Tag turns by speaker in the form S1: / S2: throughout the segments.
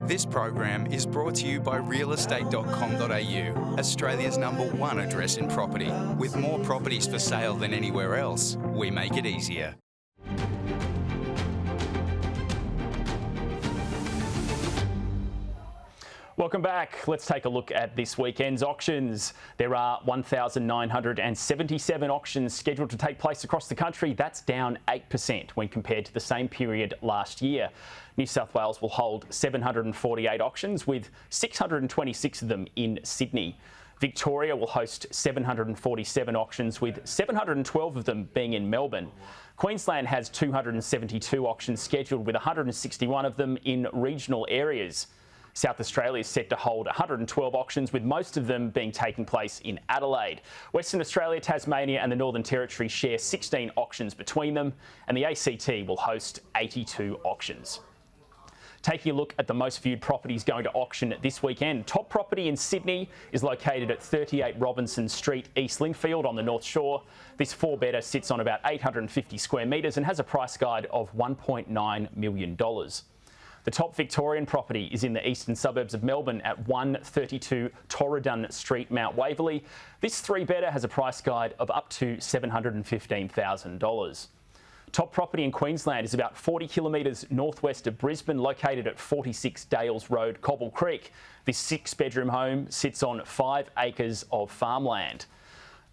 S1: This program is brought to you by realestate.com.au, Australia's #1 address in property. With more properties for sale than anywhere else, we make it easier.
S2: Welcome back. Let's take a look at this weekend's auctions. There are 1,977 auctions scheduled to take place across the country. That's down 8% when compared to the same period last year. New South Wales will hold 748 auctions, with 626 of them in Sydney. Victoria will host 747 auctions, with 712 of them being in Melbourne. Queensland has 272 auctions scheduled, with 161 of them in regional areas. South Australia is set to hold 112 auctions, with most of them being taking place in Adelaide. Western Australia, Tasmania and the Northern Territory share 16 auctions between them, and the ACT will host 82 auctions. Taking a look at the most viewed properties going to auction this weekend. Top property in Sydney is located at 38 Robinson Street, East Lingfield on the North Shore. This four-bedder sits on about 850 square metres and has a price guide of $1.9 million. The top Victorian property is in the eastern suburbs of Melbourne at 132 Torridon Street, Mount Waverley. This three-bedder has a price guide of up to $715,000. Top property in Queensland is about 40 kilometres northwest of Brisbane, located at 46 Dales Road, Cobble Creek. This six-bedroom home sits on 5 acres of farmland.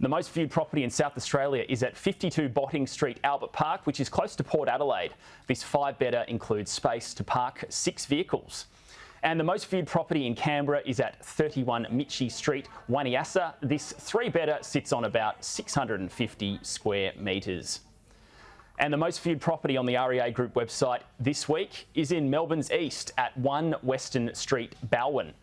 S2: The most viewed property in South Australia is at 52 Botting Street, Albert Park, which is close to Port Adelaide. This five-bedder includes space to park 6 vehicles. And the most viewed property in Canberra is at 31 Mitchie Street, Waniassa. This three-bedder sits on about 650 square metres. And the most viewed property on the REA Group website this week is in Melbourne's east at 1 Western Street, Balwyn.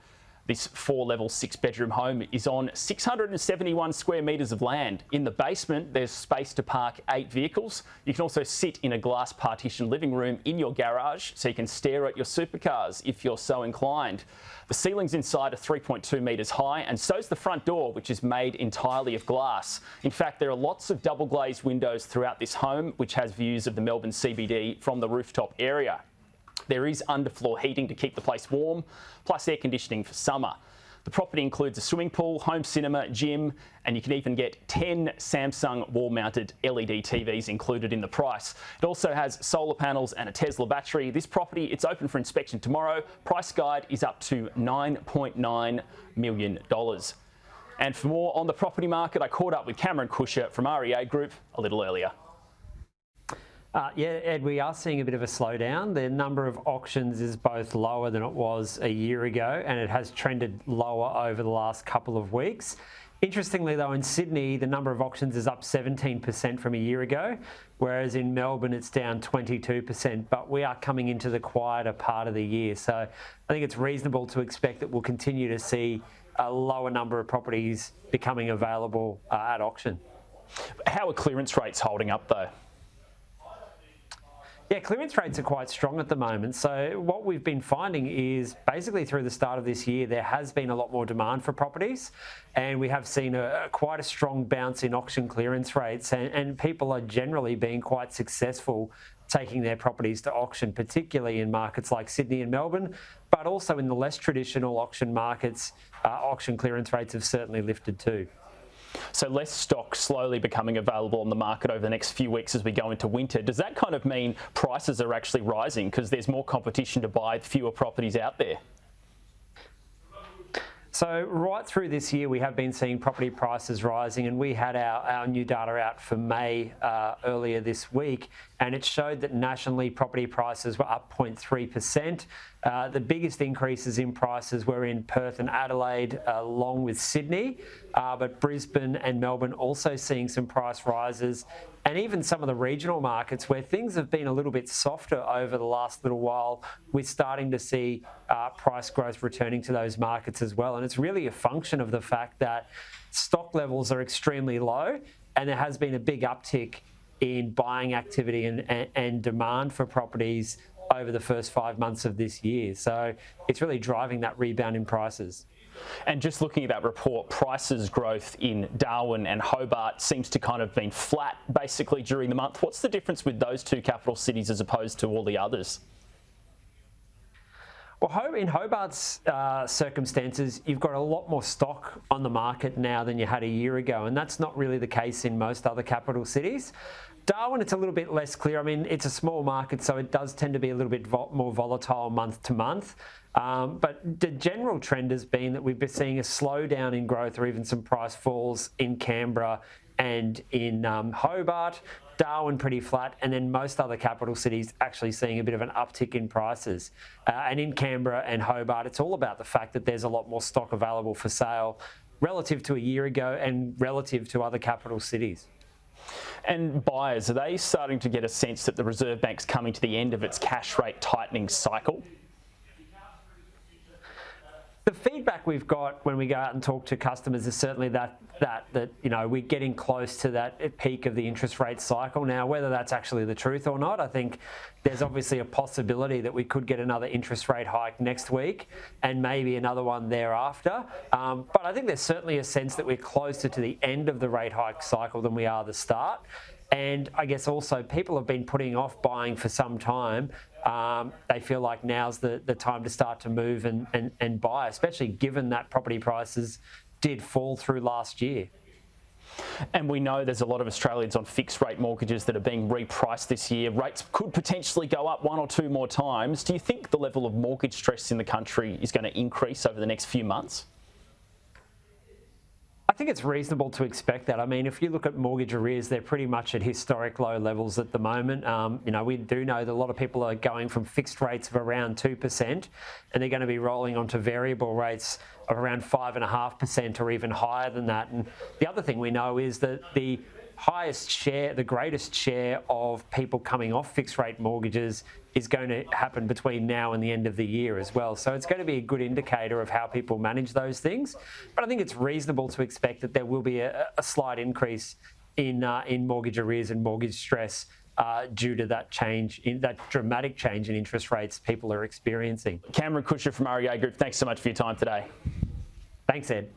S2: This 4-level 6-bedroom home is on 671 square metres of land. In the basement, there's space to park 8 vehicles. You can also sit in a glass partition living room in your garage, so you can stare at your supercars if you're so inclined. The ceilings inside are 3.2 metres high, and so's the front door, which is made entirely of glass. In fact, there are lots of double glazed windows throughout this home, which has views of the Melbourne CBD from the rooftop area. There is underfloor heating to keep the place warm, plus air conditioning for summer. The property includes a swimming pool, home cinema, gym, and you can even get 10 Samsung wall-mounted LED TVs included in the price. It also has solar panels and a Tesla battery. This property, it's open for inspection tomorrow. Price guide is up to $9.9 million. And for more on the property market, I caught up with Cameron Kusher from REA Group a little earlier.
S3: Yeah, Ed, we are seeing a bit of a slowdown. The number of auctions is both lower than it was a year ago, and it has trended lower over the last couple of weeks. Interestingly, though, in Sydney, the number of auctions is up 17% from a year ago, whereas in Melbourne, it's down 22%. But we are coming into the quieter part of the year. So I think it's reasonable to expect that we'll continue to see a lower number of properties becoming available at auction.
S2: How are clearance rates holding up, though?
S3: Yeah, clearance rates are quite strong at the moment. So what we've been finding is basically through the start of this year, there has been a lot more demand for properties, and we have seen quite a strong bounce in auction clearance rates, and people are generally being quite successful taking their properties to auction, particularly in markets like Sydney and Melbourne, but also in the less traditional auction markets, auction clearance rates have certainly lifted too.
S2: So less stock slowly becoming available on the market over the next few weeks as we go into winter. Does that kind of mean prices are actually rising because there's more competition to buy fewer properties out there?
S3: So right through this year, we have been seeing property prices rising, and we had our new data out for May earlier this week, and it showed that nationally property prices were up 0.3%. The biggest increases in prices were in Perth and Adelaide, along with Sydney, but Brisbane and Melbourne also seeing some price rises. And even some of the regional markets where things have been a little bit softer over the last little while, we're starting to see price growth returning to those markets as well. And it's really a function of the fact that stock levels are extremely low, and there has been a big uptick in buying activity and demand for properties over the first 5 months of this year. So it's really driving that rebound in prices.
S2: And just looking at that report, prices growth in Darwin and Hobart seems to kind of been flat basically during the month. What's the difference with those two capital cities as opposed to all the others?
S3: Well, in Hobart's circumstances, you've got a lot more stock on the market now than you had a year ago, and that's not really the case in most other capital cities. Darwin, it's a little bit less clear. I mean, it's a small market, so it does tend to be a little bit more volatile month to month. But the general trend has been that we've been seeing a slowdown in growth or even some price falls in Canberra and in Hobart. Darwin pretty flat, and then most other capital cities actually seeing a bit of an uptick in prices. And in Canberra and Hobart, it's all about the fact that there's a lot more stock available for sale relative to a year ago and relative to other capital cities.
S2: And buyers, are they starting to get a sense that the Reserve Bank's coming to the end of its cash rate tightening cycle?
S3: The feedback we've got when we go out and talk to customers is certainly that we're getting close to that peak of the interest rate cycle. Now, whether that's actually the truth or not, I think there's obviously a possibility that we could get another interest rate hike next week and maybe another one thereafter. But I think there's certainly a sense that we're closer to the end of the rate hike cycle than we are the start. And I guess also people have been putting off buying for some time. They feel like now's the time to start to move and buy, especially given that property prices did fall through last year.
S2: And we know there's a lot of Australians on fixed rate mortgages that are being repriced this year. Rates could potentially go up one or two more times. Do you think the level of mortgage stress in the country is going to increase over the next few months?
S3: I think it's reasonable to expect that. I mean, if you look at mortgage arrears, they're pretty much at historic low levels at the moment. We do know that a lot of people are going from fixed rates of around 2%, and they're going to be rolling onto variable rates of around 5.5% or even higher than that. And the other thing we know is that the greatest share of people coming off fixed rate mortgages is going to happen between now and the end of the year as well. So it's going to be a good indicator of how people manage those things. But I think it's reasonable to expect that there will be a slight increase in mortgage arrears and mortgage stress due to that dramatic change in interest rates people are experiencing.
S2: Cameron Kusher from RBA Group, thanks so much for your time today.
S3: Thanks, Ed.